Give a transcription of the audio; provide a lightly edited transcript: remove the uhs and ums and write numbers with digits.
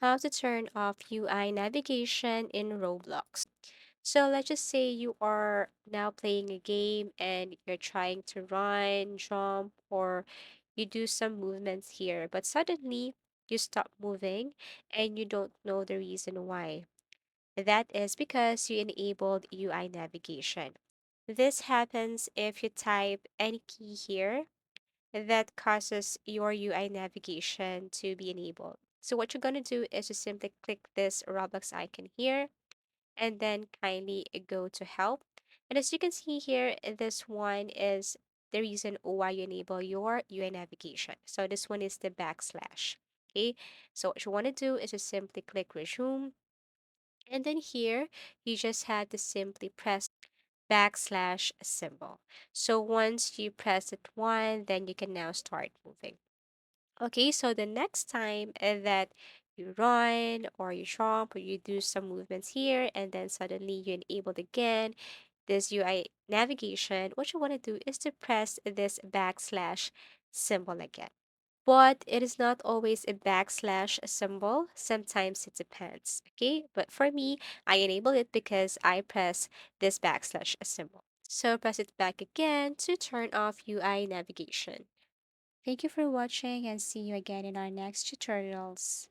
how to turn off UI navigation in Roblox. So let's just say you are now playing a game and you're trying to run, jump, or you do some movements here, but suddenly you stop moving and you don't know the reason why. That is because you enabled UI navigation. This happens if you type any key here that causes your UI navigation to be enabled. So what you're going to do is to simply click this Roblox icon here and then kindly go to help. And as you can see here, this one is the reason why you enable your UI navigation. So this one is the backslash. Okay, so what you want to do is to simply click resume. And then here, you just had to simply press backslash symbol. So once you press it one, then you can now start moving. Okay, so the next time that you run or you jump or you do some movements here and then suddenly you enable again this UI navigation, what you want to do is to press this backslash symbol again. But it is not always a backslash symbol. Sometimes it depends. Okay, but for me, I enable it because I press this backslash symbol. So press it back again to turn off UI navigation. Thank you for watching and see you again in our next tutorials.